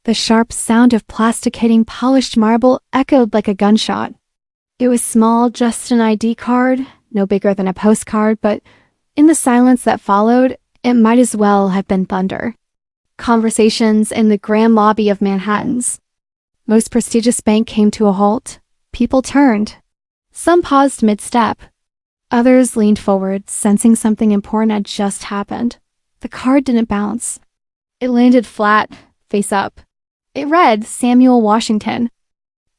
The sharp sound of plastic hitting polished marble echoed like a gunshot. It was small, just an ID card, no bigger than a postcard, but in the silence that followed, it might as well have been thunder. Conversations in the grand lobby of Manhattan's most prestigious bank came to a halt. People turned. Some paused mid-step. Others leaned forward, sensing something important had just happened. The card didn't bounce. It landed flat, face up. It read Samuel Washington.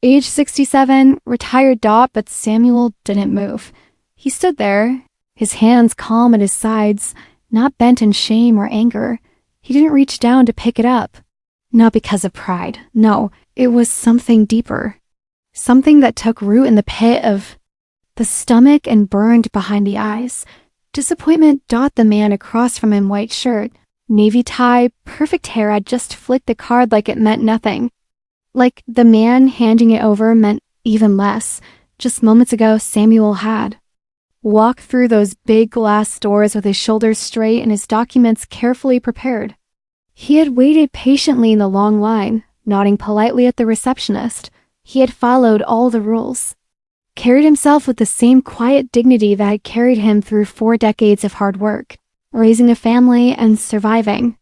Age 67, retired dot, but Samuel didn't move. He stood there, his hands calm at his sides, not bent in shame or anger. He didn't reach down to pick it up. Not because of pride. No, it was something deeper. Something that took root in the pit of the stomach and burned behind the eyes. Disappointment. The man across from him, white shirt, navy tie, perfect hair, had just flicked the card like it meant nothing. Like the man handing it over meant even less. Just moments ago, Samuel had walked through those big glass doors with his shoulders straight and his documents carefully prepared. He had waited patiently in the long line, nodding politely at the receptionist. He had followed all the rules, carried himself with the same quiet dignity that had carried him through 4 decades of hard work, raising a family and surviving.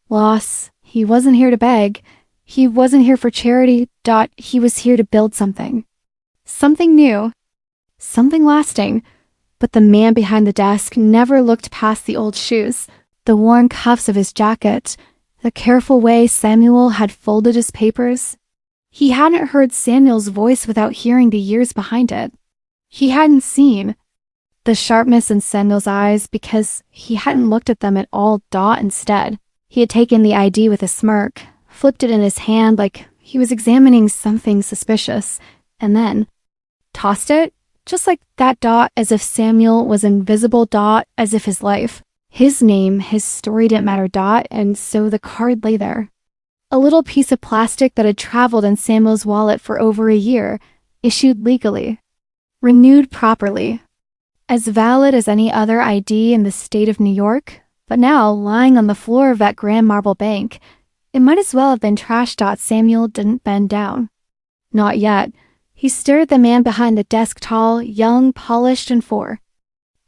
Loss. He wasn't here to beg. He wasn't here for charity. He was here to build something. Something new. Something lasting. But the man behind the desk never looked past the old shoes, the worn cuffs of his jacket, the careful way Samuel had folded his papers. He hadn't heard Samuel's voice without hearing the years behind it. He hadn't seen the sharpness in Samuel's eyes because he hadn't looked at them at all. Instead, he had taken the ID with a smirk, flipped it in his hand like he was examining something suspicious, and then tossed it, just like that. As if Samuel was invisible. As if his life, his name, his story didn't matter. And so the card lay there. A little piece of plastic that had traveled in Samuel's wallet for over a year, issued legally, renewed properly, as valid as any other ID in the state of New York, but now lying on the floor of that grand marble bank. It might as well have been trash. Samuel didn't bend down. Not yet. He stared at the man behind the desk, tall, young, polished, and for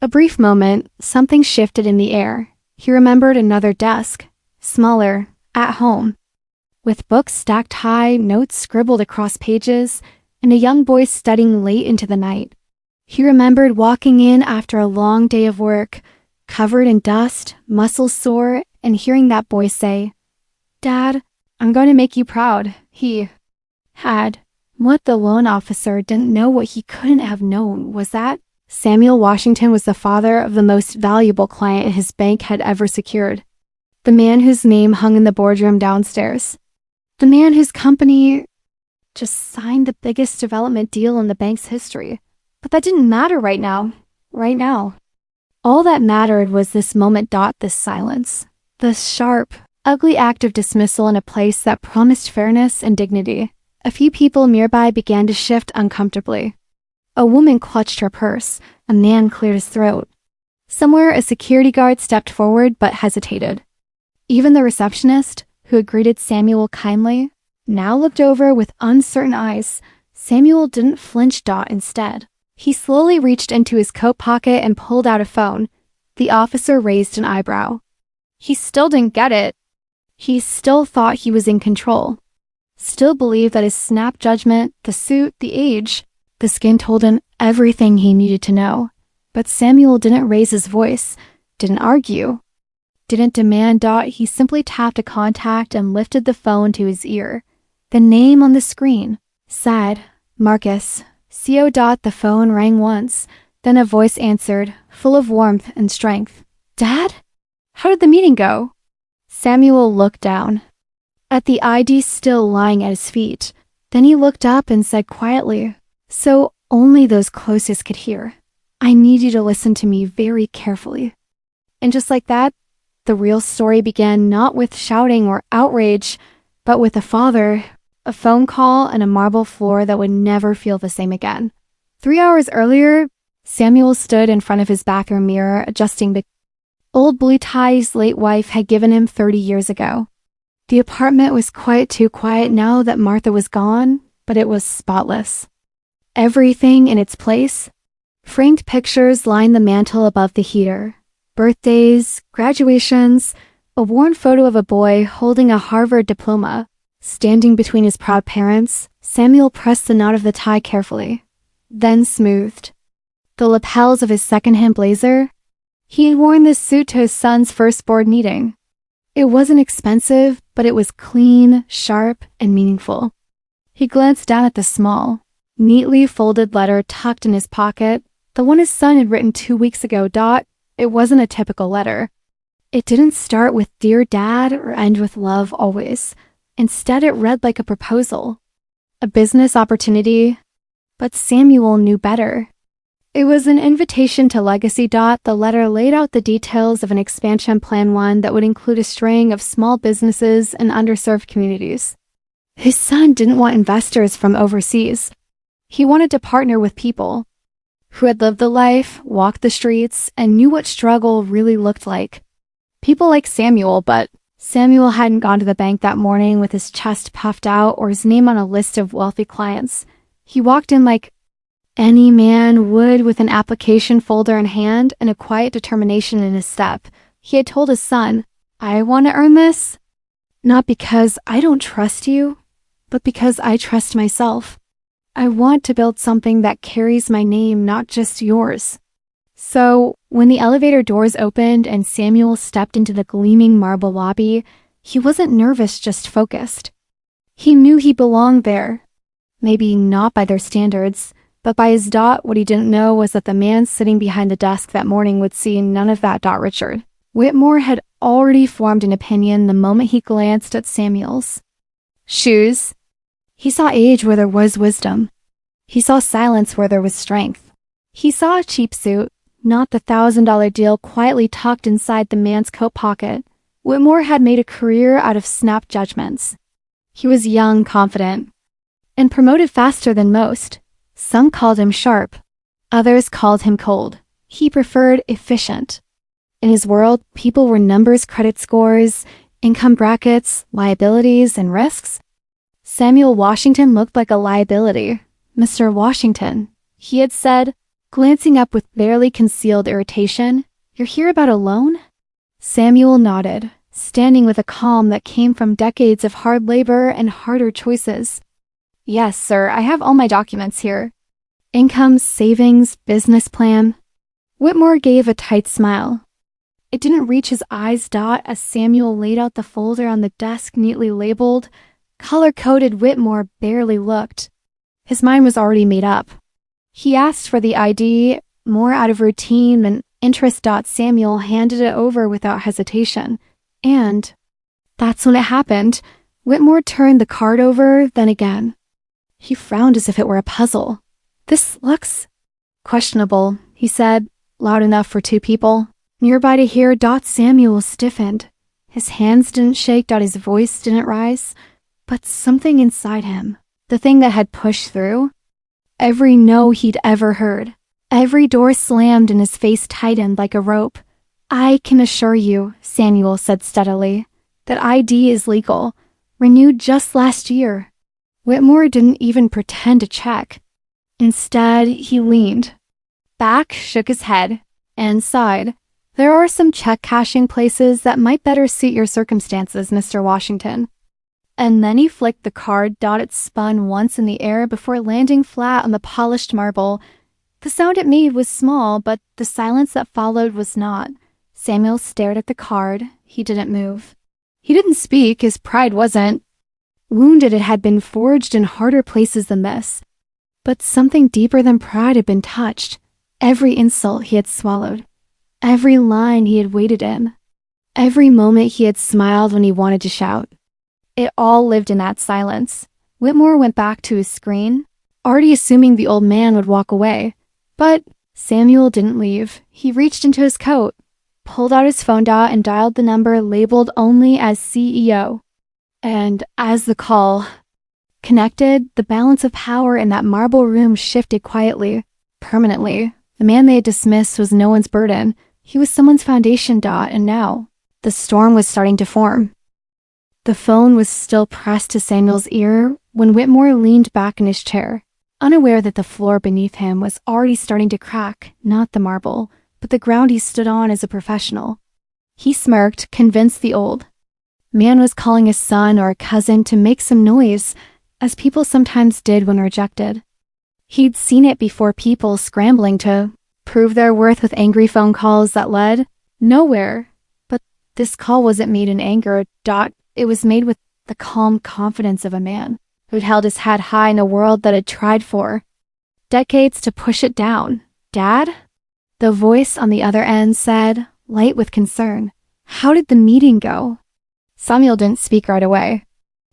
a brief moment, something shifted in the air. He remembered another desk, smaller, at home, with books stacked high, notes scribbled across pages, and a young boy studying late into the night. He remembered walking in after a long day of work, covered in dust, muscles sore, and hearing that boy say, "Dad, I'm going to make you proud." He had. What the loan officer didn't know, what he couldn't have known, was that Samuel Washington was the father of the most valuable client his bank had ever secured. The man whose name hung in the boardroom downstairs. The man whose company just signed the biggest development deal in the bank's history. But that didn't matter right now. Right now. All that mattered was this moment. This silence. The sharp, ugly act of dismissal in a place that promised fairness and dignity. A few people nearby began to shift uncomfortably. A woman clutched her purse. A man cleared his throat. Somewhere, a security guard stepped forward but hesitated. Even the receptionist, who had greeted Samuel kindly, now looked over with uncertain eyes. Samuel didn't flinch. Instead, he slowly reached into his coat pocket and pulled out a phone. The officer raised an eyebrow. He still didn't get it. He still thought he was in control. Still believed that his snap judgment, the suit, the age, the skin told him everything he needed to know. But Samuel didn't raise his voice, didn't argue, didn't demand. He simply tapped a contact and lifted the phone to his ear. The name on the screen said, Marcus. CO. The phone rang once, then a voice answered, full of warmth and strength. Dad? How did the meeting go? Samuel looked down at the ID still lying at his feet. Then he looked up and said quietly, so only those closest could hear, I need you to listen to me very carefully. And just like that, the real story began, not with shouting or outrage, but with a father, a phone call, and a marble floor that would never feel the same again. 3 hours earlier, Samuel stood in front of his bathroom mirror, adjusting the old blue tie his late wife had given him 30 years ago. The apartment was quite too quiet now that Martha was gone, but it was spotless. Everything in its place. Framed pictures lined the mantel above the heater. Birthdays, graduations, a worn photo of a boy holding a Harvard diploma. Standing between his proud parents, Samuel pressed the knot of the tie carefully, then smoothed. The lapels of his second-hand blazer. He had worn this suit to his son's first board meeting. It wasn't expensive, but it was clean, sharp, and meaningful. He glanced down at the small, neatly folded letter tucked in his pocket, the one his son had written 2 weeks ago. It wasn't a typical letter. It didn't start with "Dear Dad" or end with "Love always." Instead, it read like a proposal, a business opportunity, but Samuel knew better. It was an invitation to legacy. The letter laid out the details of an expansion plan, one that would include a string of small businesses and underserved communities. His son didn't want investors from overseas. He wanted to partner with people who had lived the life, walked the streets, and knew what struggle really looked like. People like Samuel, but Samuel hadn't gone to the bank that morning with his chest puffed out or his name on a list of wealthy clients. He walked in like any man would, with an application folder in hand and a quiet determination in his step. He had told his son, "I want to earn this, not because I don't trust you, but because I trust myself. I want to build something that carries my name, not just yours." So, when the elevator doors opened and Samuel stepped into the gleaming marble lobby, he wasn't nervous, just focused. He knew he belonged there. Maybe not by their standards, but by his. What he didn't know was that the man sitting behind the desk that morning would see none of that. Richard Whitmore had already formed an opinion the moment he glanced at Samuel's shoes. He saw age where there was wisdom. He saw silence where there was strength. He saw a cheap suit, not the $1,000 deal, quietly tucked inside the man's coat pocket. Whitmore had made a career out of snap judgments. He was young, confident, and promoted faster than most. Some called him sharp. Others called him cold. He preferred efficient. In his world, people were numbers, credit scores, income brackets, liabilities, and risks. Samuel Washington looked like a liability. "Mr. Washington," he had said, glancing up with barely concealed irritation. "You're here about a loan?" Samuel nodded, standing with a calm that came from decades of hard labor and harder choices. "Yes, sir, I have all my documents here. Income, savings, business plan." Whitmore gave a tight smile. It didn't reach his eyes. As Samuel laid out the folder on the desk, neatly labeled, color-coded. Whitmore barely looked. His mind was already made up. He asked for the ID, more out of routine than interest. Samuel handed it over without hesitation. And that's when it happened. Whitmore turned the card over, then again. He frowned as if it were a puzzle. "This looks questionable," he said, loud enough for 2 people nearby to hear. Samuel stiffened. His hands didn't shake. His voice didn't rise. But something inside him, the thing that had pushed through every no he'd ever heard, every door slammed and his face tightened like a rope. "I can assure you," Samuel said steadily, "that ID is legal, renewed just last year." Whitmore didn't even pretend to check. Instead, he leaned back, shook his head, and sighed. "There are some check cashing places that might better suit your circumstances, Mr. Washington." And then he flicked the card. It spun once in the air before landing flat on the polished marble. The sound it made was small, but the silence that followed was not. Samuel stared at the card. He didn't move. He didn't speak. His pride wasn't wounded. It had been forged in harder places than this. But something deeper than pride had been touched. Every insult he had swallowed. Every line he had waited in. Every moment he had smiled when he wanted to shout. It all lived in that silence. Whitmore went back to his screen, already assuming the old man would walk away. But Samuel didn't leave. He reached into his coat, pulled out his phone and dialed the number labeled only as CEO. And as the call connected, the balance of power in that marble room shifted quietly, permanently. The man they had dismissed was no one's burden. He was someone's foundation. And now, the storm was starting to form. The phone was still pressed to Samuel's ear when Whitmore leaned back in his chair, unaware that the floor beneath him was already starting to crack, not the marble, but the ground he stood on as a professional. He smirked, convinced the old man was calling his son or a cousin to make some noise, as people sometimes did when rejected. He'd seen it before, people scrambling to prove their worth with angry phone calls that led nowhere. But this call wasn't made in anger. It was made with the calm confidence of a man who'd held his head high in a world that had tried for decades to push it down. "Dad?" The voice on the other end said, light with concern. "How did the meeting go?" Samuel didn't speak right away.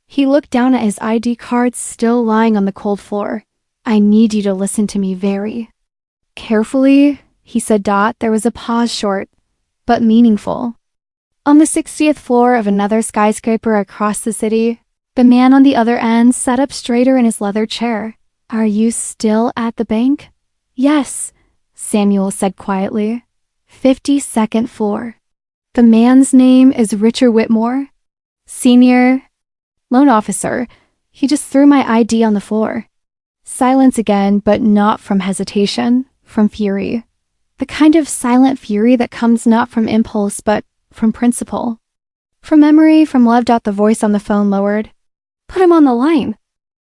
He looked down at his ID card still lying on the cold floor. "I need you to listen to me very carefully," he said. There was a pause, short but meaningful. On the 60th floor of another skyscraper across the city, the man on the other end sat up straighter in his leather chair. "Are you still at the bank?" "Yes," Samuel said quietly. 52nd floor. "The man's name is Richard Whitmore, senior loan officer. He just threw my ID on the floor." Silence again, but not from hesitation, from fury. The kind of silent fury that comes not from impulse, but from principle. From memory, from love. The voice on the phone lowered. "Put him on the line."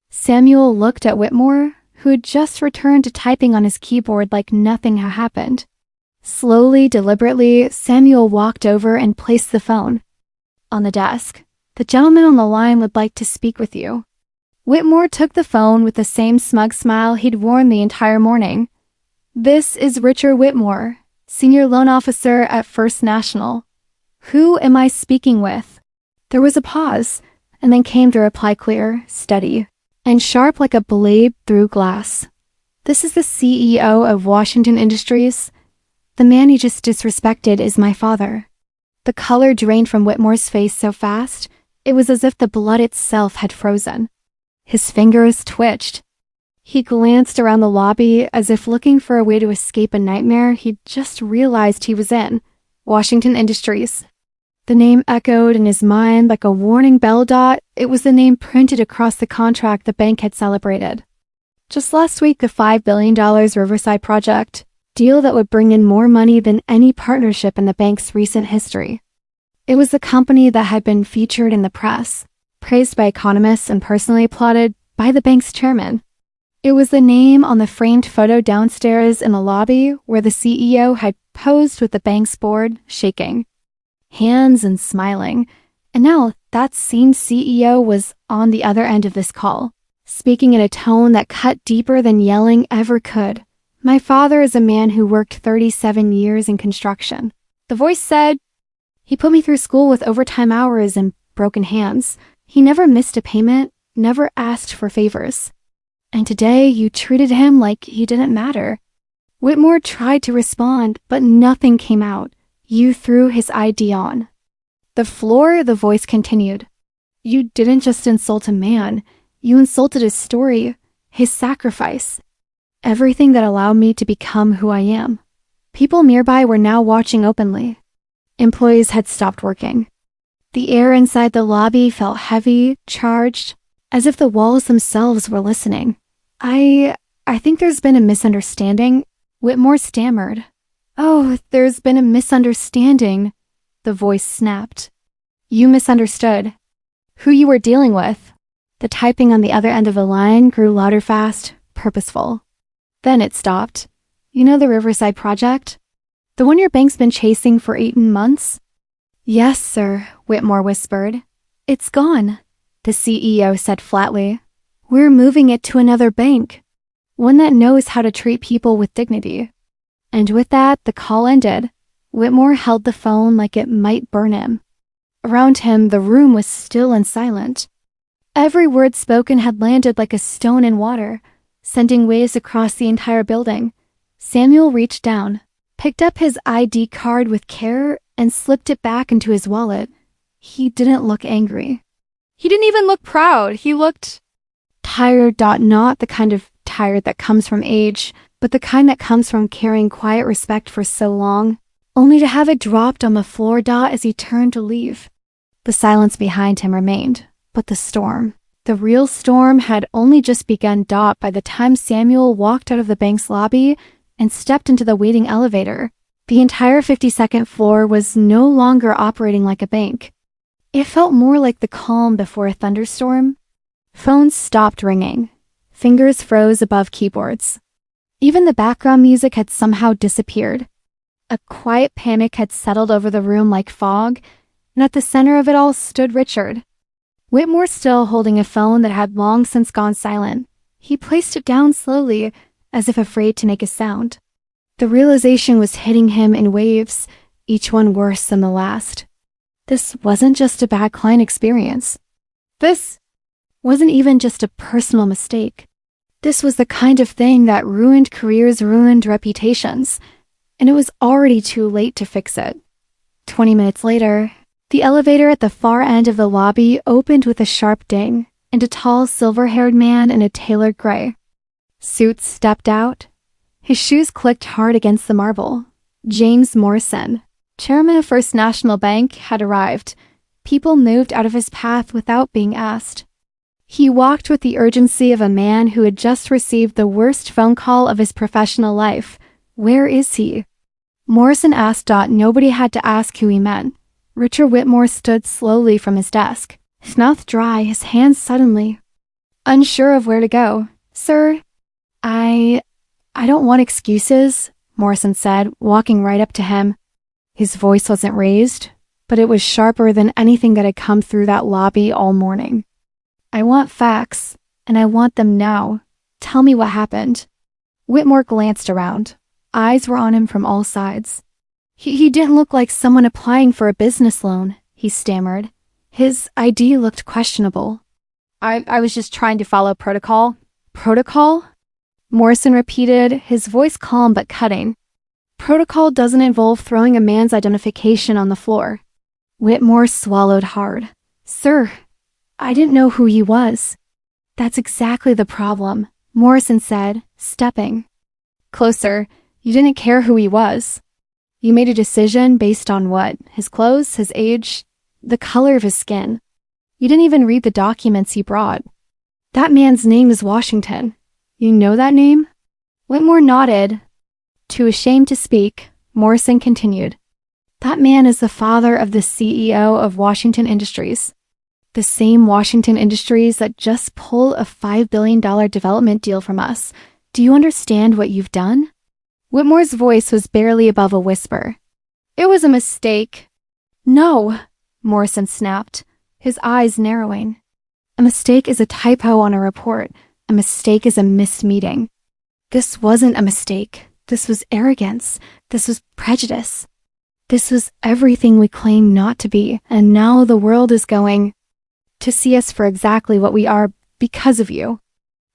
Samuel looked at Whitmore, who had just returned to typing on his keyboard like nothing had happened. Slowly, deliberately, Samuel walked over and placed the phone on the desk. "The gentleman on the line would like to speak with you." Whitmore took the phone with the same smug smile he'd worn the entire morning. "This is Richard Whitmore, senior loan officer at First National. Who am I speaking with?" There was a pause, and then came the reply, clear, steady, and sharp like a blade through glass. "This is the CEO of Washington Industries. The man you just disrespected is my father." The color drained from Whitmore's face so fast, it was as if the blood itself had frozen. His fingers twitched. He glanced around the lobby as if looking for a way to escape a nightmare he'd just realized he was in. Washington Industries. The name echoed in his mind like a warning bell. It was the name printed across the contract the bank had celebrated. Just last week, the $5 billion Riverside project, deal that would bring in more money than any partnership in the bank's recent history. It was the company that had been featured in the press, praised by economists and personally applauded by the bank's chairman. It was the name on the framed photo downstairs in the lobby where the CEO had posed with the bank's board, shaking hands and smiling. And now that same CEO was on the other end of this call, speaking in a tone that cut deeper than yelling ever could. "My father is a man who worked 37 years in construction." The voice said, "He put me through school with overtime hours and broken hands. He never missed a payment, never asked for favors. And today you treated him like he didn't matter." Whitmore tried to respond, but nothing came out. "You threw his ID on the floor," the voice continued. "You didn't just insult a man, you insulted his story, his sacrifice. Everything that allowed me to become who I am." People nearby were now watching openly. Employees had stopped working. The air inside the lobby felt heavy, charged, as if the walls themselves were listening. I think there's been a misunderstanding," Whitmore stammered. "Oh, there's been a misunderstanding," the voice snapped. "You misunderstood who you were dealing with." The typing on the other end of the line grew louder, fast, purposeful. Then it stopped. "You know the Riverside project? The one your bank's been chasing for 18 months? "Yes, sir," Whitmore whispered. "It's gone," the CEO said flatly. "We're moving it to another bank, one that knows how to treat people with dignity." And with that, the call ended. Whitmore held the phone like it might burn him. Around him, the room was still and silent. Every word spoken had landed like a stone in water, sending waves across the entire building. Samuel reached down, picked up his ID card with care, and slipped it back into his wallet. He didn't look angry. He didn't even look proud. He looked tired. Not the kind of tired that comes from age, but the kind that comes from carrying quiet respect for so long, only to have it dropped on the floor. As he turned to leave, The silence behind him remained, but the storm, the real storm, had only just begun by the time Samuel walked out of the bank's lobby and stepped into the waiting elevator. The entire 52nd floor was no longer operating like a bank. It felt more like the calm before a thunderstorm. Phones stopped ringing. Fingers froze above keyboards. Even the background music had somehow disappeared. A quiet panic had settled over the room like fog, and at the center of it all stood Richard. Whitmore still holding a phone that had long since gone silent. He placed it down slowly, as if afraid to make a sound. The realization was hitting him in waves, each one worse than the last. This wasn't just a bad client experience. This wasn't even just a personal mistake. This was the kind of thing that ruined careers, ruined reputations, and it was already too late to fix it. 20 minutes later, the elevator at the far end of the lobby opened with a sharp ding, and a tall, silver-haired man in a tailored gray suit stepped out. His shoes clicked hard against the marble. James Morrison, chairman of First National Bank, had arrived. People moved out of his path without being asked. He walked with the urgency of a man who had just received the worst phone call of his professional life. Where is he? Morrison asked. Nobody had to ask who he meant. Richard Whitmore stood slowly from his desk, his mouth dry, his hands suddenly unsure of where to go. Sir, I don't want excuses, Morrison said, walking right up to him. His voice wasn't raised, but it was sharper than anything that had come through that lobby all morning. I want facts, and I want them now. Tell me what happened. Whitmore glanced around. Eyes were on him from all sides. He didn't look like someone applying for a business loan, he stammered. His ID looked questionable. I was just trying to follow protocol. Protocol? Morrison repeated, his voice calm but cutting. Protocol doesn't involve throwing a man's identification on the floor. Whitmore swallowed hard. Sir, I didn't know who he was. That's exactly the problem, Morrison said, stepping closer. You didn't care who he was. You made a decision based on what? His clothes, his age, the color of his skin. You didn't even read the documents he brought. That man's name is Washington. You know that name? Whitmore nodded. Too ashamed to speak, Morrison continued. That man is the father of the CEO of Washington Industries. The same Washington Industries that just pulled a $5 billion development deal from us. Do you understand what you've done? Whitmore's voice was barely above a whisper. It was a mistake. No, Morrison snapped, his eyes narrowing. A mistake is a typo on a report. A mistake is a missed meeting. This wasn't a mistake. This was arrogance. This was prejudice. This was everything we claimed not to be, and now the world is going to see us for exactly what we are because of you.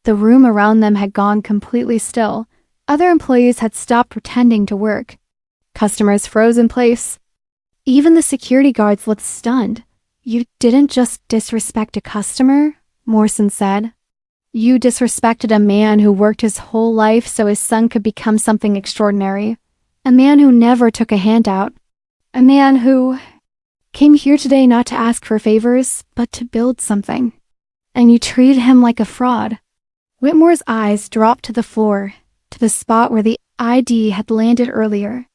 The room around them had gone completely still. Other employees had stopped pretending to work. Customers froze in place. Even the security guards looked stunned. You didn't just disrespect a customer, Morrison said. You disrespected a man who worked his whole life so his son could become something extraordinary. A man who never took a handout. A man who came here today not to ask for favors, but to build something. And you treated him like a fraud. Whitmore's eyes dropped to the floor, to the spot where the ID had landed earlier.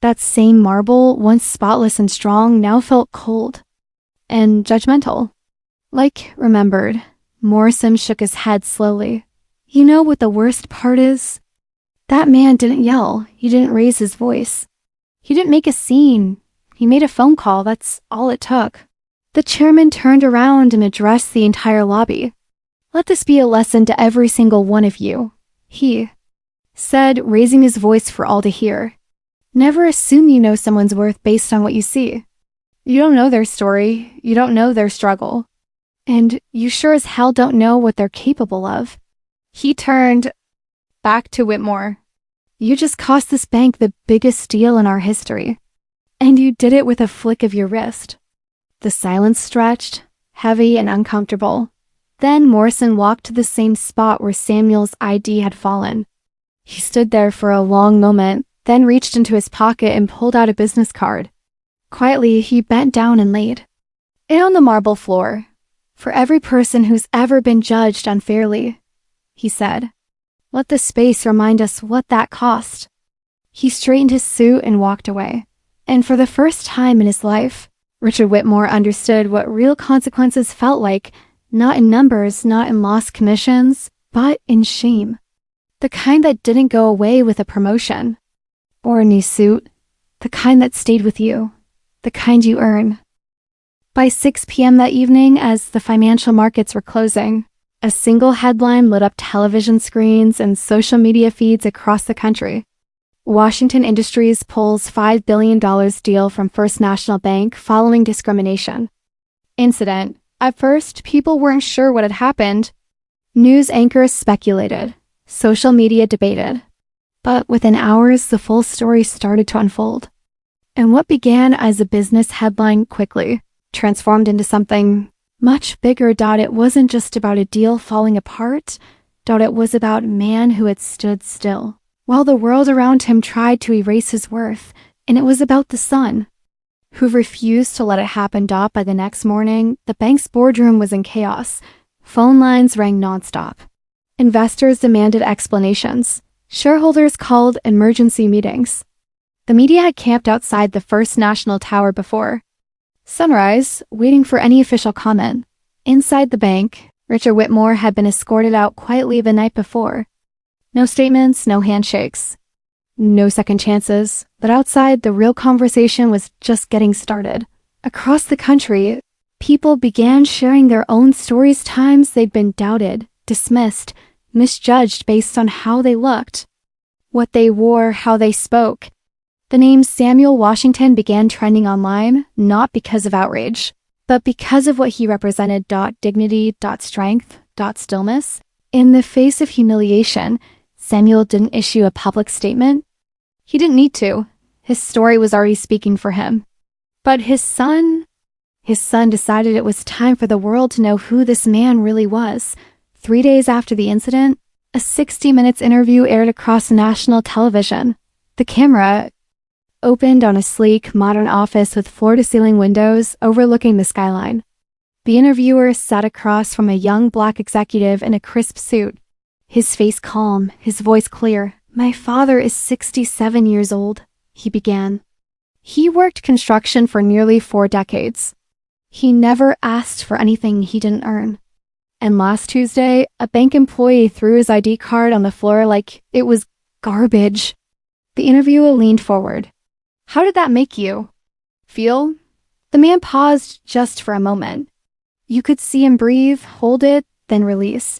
That same marble, once spotless and strong, now felt cold and judgmental. Like remembered. Morrison shook his head slowly. You know what the worst part is? That man didn't yell. He didn't raise his voice. He didn't make a scene. He made a phone call. That's all it took. The chairman turned around and addressed the entire lobby. Let this be a lesson to every single one of you, he said, raising his voice for all to hear. Never assume you know someone's worth based on what you see. You don't know their story. You don't know their struggle. And you sure as hell don't know what they're capable of. He turned back to Whitmore. You just cost this bank the biggest deal in our history. And you did it with a flick of your wrist. The silence stretched, heavy and uncomfortable. Then Morrison walked to the same spot where Samuel's ID had fallen. He stood there for a long moment, then reached into his pocket and pulled out a business card. Quietly, he bent down and laid And on the marble floor, for every person who's ever been judged unfairly, he said. Let the space remind us what that cost. He straightened his suit and walked away. And for the first time in his life, Richard Whitmore understood what real consequences felt like, not in numbers, not in lost commissions, but in shame. The kind that didn't go away with a promotion or a new suit, the kind that stayed with you, the kind you earn. By 6 p.m. that evening, as the financial markets were closing, a single headline lit up television screens and social media feeds across the country. Washington Industries pulls $5 billion deal from First National Bank following discrimination. Incident. At first, people weren't sure what had happened. News anchors speculated. Social media debated. But within hours, the full story started to unfold. And what began as a business headline quickly transformed into something much bigger. It wasn't just about a deal falling apart. It was about a man who had stood still, while the world around him tried to erase his worth. And it was about the son, who refused to let it happen. By the next morning, the bank's boardroom was in chaos. Phone lines rang nonstop. Investors demanded explanations. Shareholders called emergency meetings. The media had camped outside the First National Tower before sunrise, waiting for any official comment. Inside the bank, Richard Whitmore had been escorted out quietly the night before. No statements, no handshakes, no second chances. But outside, the real conversation was just getting started. Across the country, people began sharing their own stories, times they'd been doubted, dismissed, misjudged based on how they looked, what they wore, how they spoke. The name Samuel Washington began trending online, not because of outrage, but because of what he represented. Dignity, strength, stillness. In the face of humiliation, Samuel didn't issue a public statement. He didn't need to. His story was already speaking for him. But his son decided it was time for the world to know who this man really was. 3 days after the incident, a 60 Minutes interview aired across national television. The camera opened on a sleek, modern office with floor-to-ceiling windows overlooking the skyline. The interviewer sat across from a young black executive in a crisp suit, his face calm, his voice clear. My father is 67 years old, he began. He worked construction for nearly 4 decades. He never asked for anything he didn't earn. And last Tuesday, a bank employee threw his ID card on the floor like it was garbage. The interviewer leaned forward. How did that make you feel? The man paused just for a moment. You could see him breathe, hold it, then release.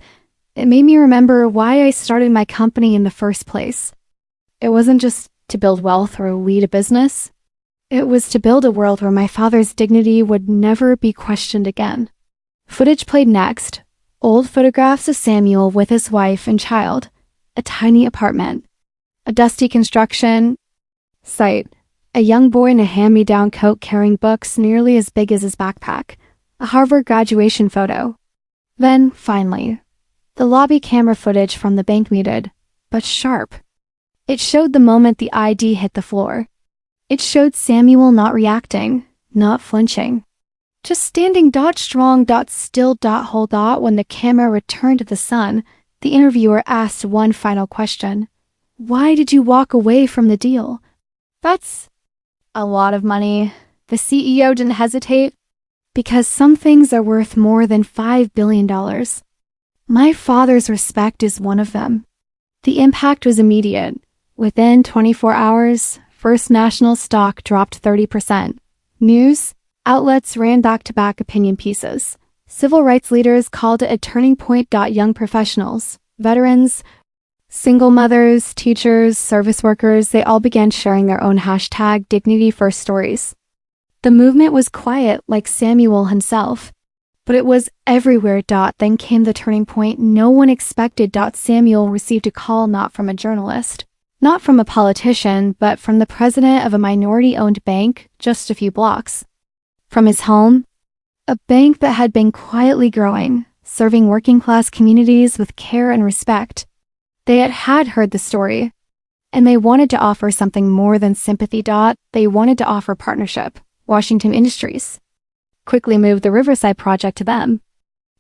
It made me remember why I started my company in the first place. It wasn't just to build wealth or lead a business. It was to build a world where my father's dignity would never be questioned again. Footage played next. Old photographs of Samuel with his wife and child. A tiny apartment. A dusty construction site. A young boy in a hand-me-down coat carrying books nearly as big as his backpack. A Harvard graduation photo. Then, finally, the lobby camera footage from the bank muted, but sharp. It showed the moment the ID hit the floor. It showed Samuel not reacting, not flinching. Just standing strong still hold. When the camera returned to the son, the interviewer asked one final question. Why did you walk away from the deal? That's a lot of money. The CEO didn't hesitate. Because some things are worth more than $5 billion. My father's respect is one of them. The impact was immediate. Within 24 hours, First National stock dropped 30%. News outlets ran back-to-back opinion pieces. Civil rights leaders called it a turning point. Young professionals, veterans, single mothers, teachers, service workers, they all began sharing their own #DignityFirst stories. The movement was quiet, like Samuel himself, but it was everywhere. Then came the turning point no one expected. Samuel received a call not from a journalist, not from a politician, but from the president of a minority-owned bank just a few blocks from his home, a bank that had been quietly growing, serving working-class communities with care and respect. They had heard the story, and they wanted to offer something more than sympathy. They wanted to offer partnership. Washington Industries, quickly moved the Riverside project to them.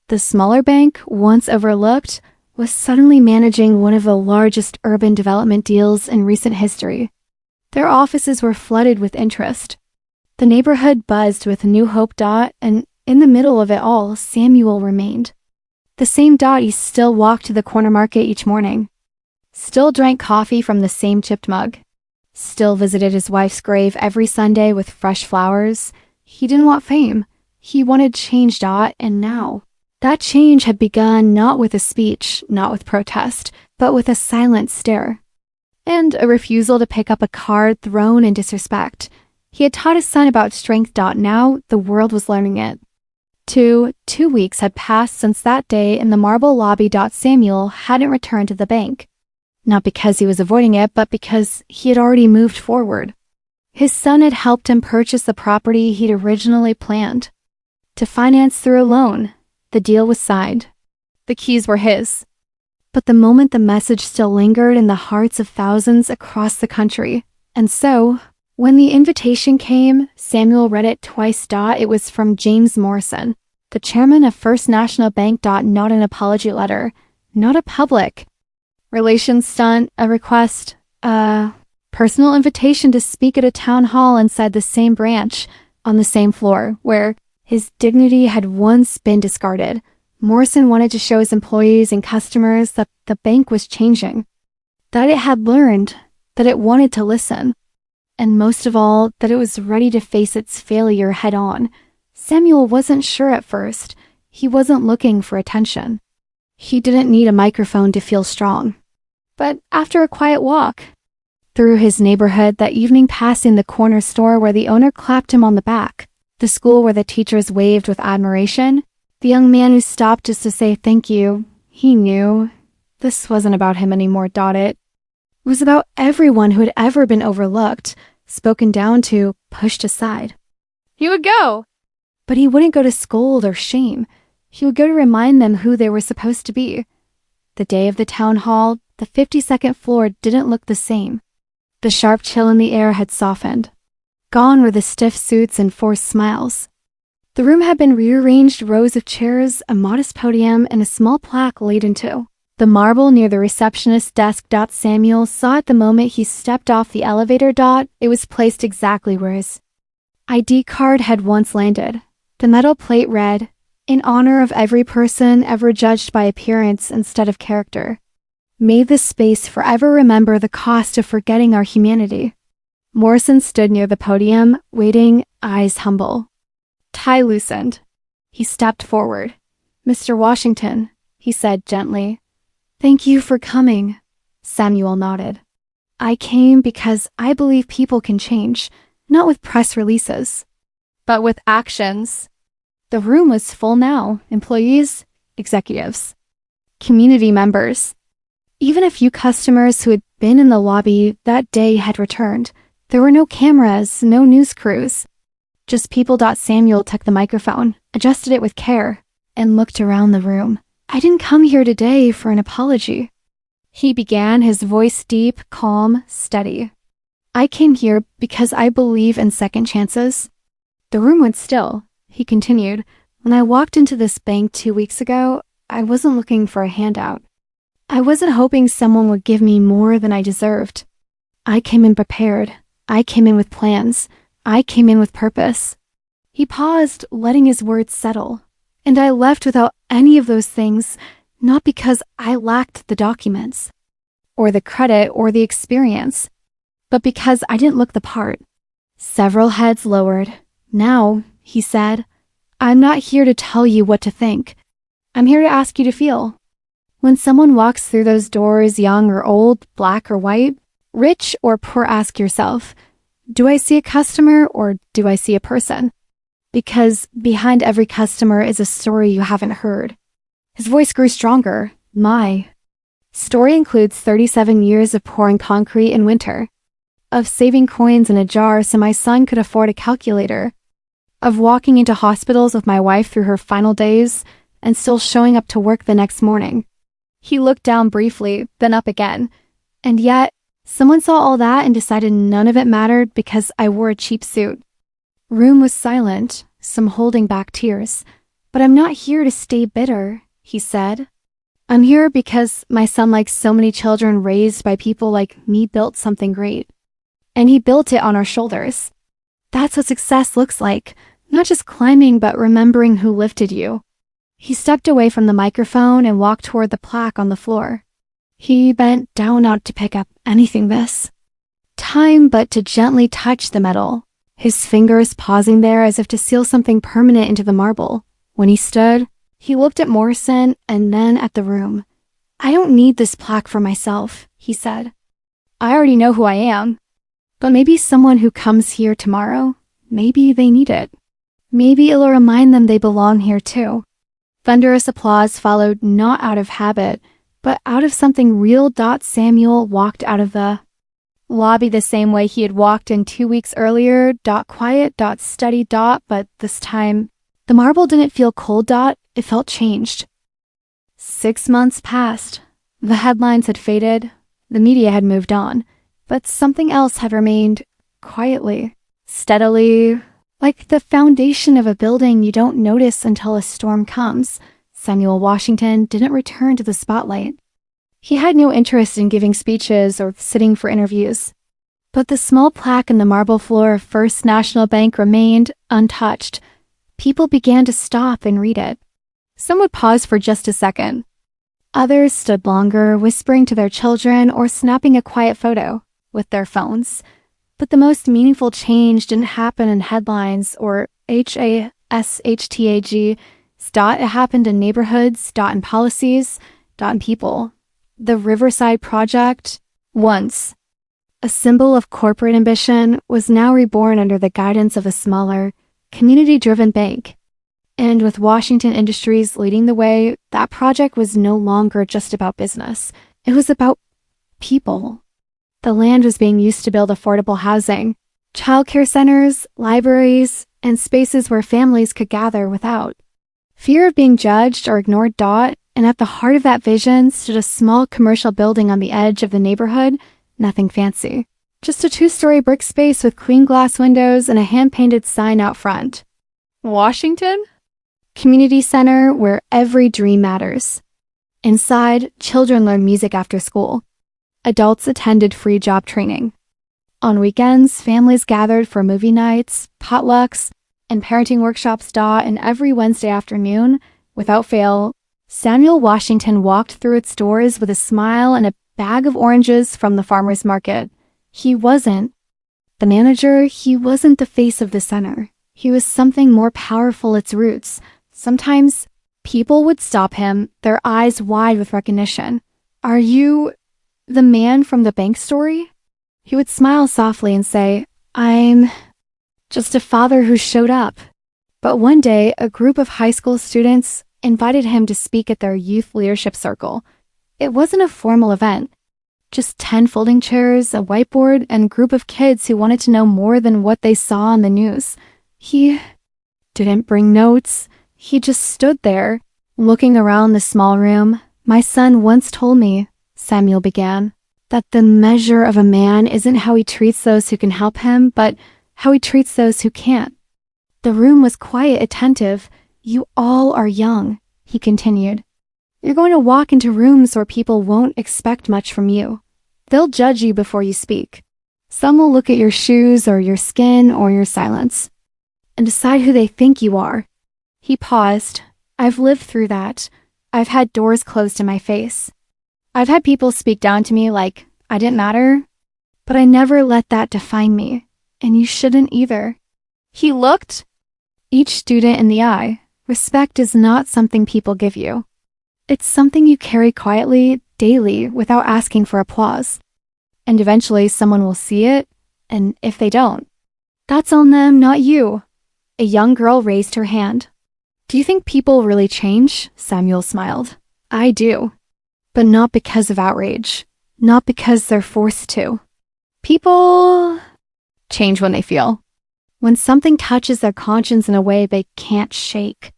The smaller bank, once overlooked, was suddenly managing one of the largest urban development deals in recent history. Their offices were flooded with interest. The neighborhood buzzed with New Hope. And in the middle of it all, Samuel remained. The same he still walked to the corner market each morning, still drank coffee from the same chipped mug, still visited his wife's grave every Sunday with fresh flowers. He didn't want fame. He wanted change. And now, that change had begun not with a speech, not with protest, but with a silent stare. And a refusal to pick up a card thrown in disrespect. He had taught his son about strength. Now the world was learning it. 2 weeks had passed since that day in the marble lobby. Samuel hadn't returned to the bank. Not because he was avoiding it, but because he had already moved forward. His son had helped him purchase the property he'd originally planned to finance through a loan. The deal was signed. The keys were his. But the moment the message still lingered in the hearts of thousands across the country. And so, when the invitation came, Samuel read it twice. It was from James Morrison, the chairman of First National Bank. Not an apology letter, not a public relations stunt, a request, a personal invitation to speak at a town hall inside the same branch, on the same floor, where his dignity had once been discarded. Morrison wanted to show his employees and customers that the bank was changing, that it had learned, that it wanted to listen, and most of all, that it was ready to face its failure head on. Samuel wasn't sure at first. He wasn't looking for attention. He didn't need a microphone to feel strong. But after a quiet walk through his neighborhood that evening, passing the corner store where the owner clapped him on the back, the school where the teachers waved with admiration, the young man who stopped just to say thank you, he knew this wasn't about him anymore. It was about everyone who had ever been overlooked, spoken down to, pushed aside. He would go, but he wouldn't go to scold or shame. He would go to remind them who they were supposed to be. The day of the town hall, the 52nd floor didn't look the same. The sharp chill in the air had softened. Gone were the stiff suits and forced smiles. The room had been rearranged, rows of chairs, a modest podium, and a small plaque laid into the marble near the receptionist's desk. Samuel saw it the moment he stepped off the elevator. It was placed exactly where his ID card had once landed. The metal plate read, "In honor of every person ever judged by appearance instead of character. May this space forever remember the cost of forgetting our humanity." Morrison stood near the podium, waiting, eyes humble. Tie loosened. He stepped forward. "Mr. Washington," he said gently. "Thank you for coming." Samuel nodded. "I came because I believe people can change, not with press releases, but with actions." The room was full now. Employees, executives, community members. Even a few customers who had been in the lobby that day had returned. There were no cameras, no news crews. Just people. Samuel took the microphone, adjusted it with care, and looked around the room. "I didn't come here today for an apology," he began, his voice deep, calm, steady. "I came here because I believe in second chances." The room went still. He continued, "When I walked into this bank 2 weeks ago, I wasn't looking for a handout. I wasn't hoping someone would give me more than I deserved. I came in prepared. I came in with plans. I came in with purpose." He paused, letting his words settle. "And I left without any of those things, not because I lacked the documents, or the credit, or the experience, but because I didn't look the part." Several heads lowered. "Now," he said, "I'm not here to tell you what to think. I'm here to ask you to feel. When someone walks through those doors, young or old, black or white, rich or poor, ask yourself, do I see a customer or do I see a person? Because behind every customer is a story you haven't heard." His voice grew stronger. "My story includes 37 years of pouring concrete in winter, of saving coins in a jar so my son could afford a calculator, of walking into hospitals with my wife through her final days and still showing up to work the next morning." He looked down briefly, then up again. "And yet, someone saw all that and decided none of it mattered because I wore a cheap suit." Room was silent. some holding back tears. "But I'm not here to stay bitter," he said. "I'm here because my son, like so many children raised by people like me, built something great. And he built it on our shoulders. That's what success looks like, not just climbing, but remembering who lifted you." He stepped away from the microphone and walked toward the plaque on the floor. He bent down not to pick up anything this time, but to gently touch the metal, his fingers pausing there as if to seal something permanent into the marble. When he stood, he looked at Morrison and then at the room. "I don't need this plaque for myself," he said. "I already know who I am. But maybe someone who comes here tomorrow, maybe they need it. Maybe it'll remind them they belong here too." Thunderous applause followed, not out of habit, but out of something real. Samuel walked out of the lobby the same way he had walked in 2 weeks earlier. Quiet. Steady. But this time, the marble didn't feel cold. It felt changed. 6 months passed. The headlines had faded. The media had moved on. But something else had remained quietly, steadily, like the foundation of a building you don't notice until a storm comes. Samuel Washington didn't return to the spotlight. He had no interest in giving speeches or sitting for interviews. But the small plaque in the marble floor of First National Bank remained untouched. People began to stop and read it. Some would pause for just a second. Others stood longer, whispering to their children or snapping a quiet photo with their phones. But the most meaningful change didn't happen in headlines or hashtags. It happened in neighborhoods, in policies, in people. The Riverside Project, once a symbol of corporate ambition, was now reborn under the guidance of a smaller, community-driven bank. And with Washington Industries leading the way, that project was no longer just about business. It was about people. The land was being used to build affordable housing, childcare centers, libraries, and spaces where families could gather without fear of being judged or ignored. And at the heart of that vision stood a small commercial building on the edge of the neighborhood, nothing fancy. Just a 2-story brick space with clean glass windows and a hand-painted sign out front. Washington? Community Center, where every dream matters. Inside, children learned music after school. Adults attended free job training. On weekends, families gathered for movie nights, potlucks, and parenting workshops. And every Wednesday afternoon, without fail, Samuel Washington walked through its doors with a smile and a bag of oranges from the farmer's market. He wasn't the manager. He wasn't the face of the center. He was something more powerful at its roots. Sometimes people would stop him, their eyes wide with recognition. "Are you the man from the bank story?" He would smile softly and say, "I'm just a father who showed up." But one day, a group of high school students invited him to speak at their youth leadership circle. It wasn't a formal event, just 10 folding chairs, a whiteboard, and a group of kids who wanted to know more than what they saw on the news. He didn't bring notes. He just stood there, looking around the small room. "My son once told me," Samuel began, "that the measure of a man isn't how he treats those who can help him, but how he treats those who can't." The room was quiet, attentive. "You all are young," he continued. "You're going to walk into rooms where people won't expect much from you. They'll judge you before you speak. Some will look at your shoes or your skin or your silence and decide who they think you are." He paused. "I've lived through that. I've had doors closed in my face. I've had people speak down to me like I didn't matter, but I never let that define me, and you shouldn't either." He looked each student in the eye. Respect is not something people give you. It's something you carry quietly, daily, without asking for applause. And eventually someone will see it, and if they don't, that's on them, not you. A young girl raised her hand. "Do you think people really change?" Samuel smiled. "I do. But not because of outrage. Not because they're forced to. People change when they feel. When something touches their conscience in a way they can't shake."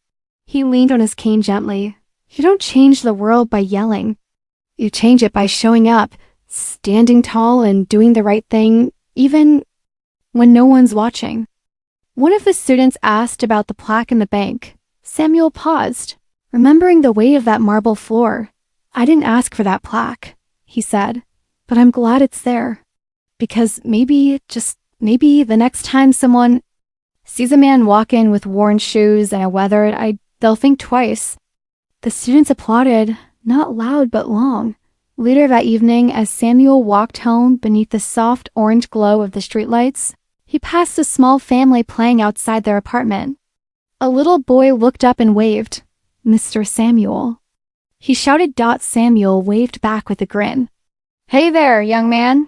He leaned on his cane gently. "You don't change the world by yelling. You change it by showing up, standing tall and doing the right thing, even when no one's watching." One of the students asked about the plaque in the bank. Samuel paused, remembering the weight of that marble floor. "I didn't ask for that plaque," he said, "but I'm glad it's there. Because maybe, just maybe, the next time someone sees a man walk in with worn shoes and a weathered, they'll think twice." The students applauded, not loud but long. Later that evening, as Samuel walked home beneath the soft orange glow of the streetlights, he passed a small family playing outside their apartment. A little boy looked up and waved. "Mr. Samuel." He shouted. Samuel waved back with a grin. "Hey there, young man."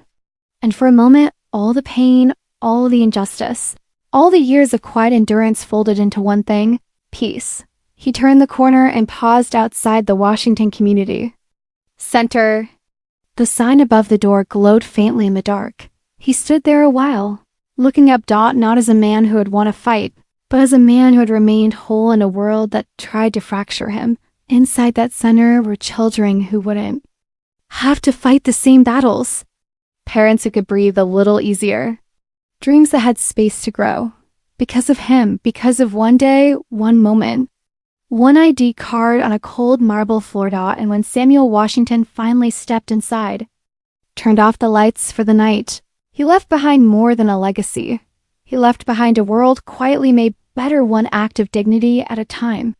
And for a moment, all the pain, all the injustice, all the years of quiet endurance folded into one thing: peace. He turned the corner and paused outside the Washington Community Center. The sign above the door glowed faintly in the dark. He stood there a while, looking up. Not as a man who had won a fight, but as a man who had remained whole in a world that tried to fracture him. Inside that center were children who wouldn't have to fight the same battles. Parents who could breathe a little easier. Dreams that had space to grow. Because of him, because of one day, one moment. One ID card on a cold marble floor. And when Samuel Washington finally stepped inside, turned off the lights for the night, he left behind more than a legacy. He left behind a world quietly made better one act of dignity at a time.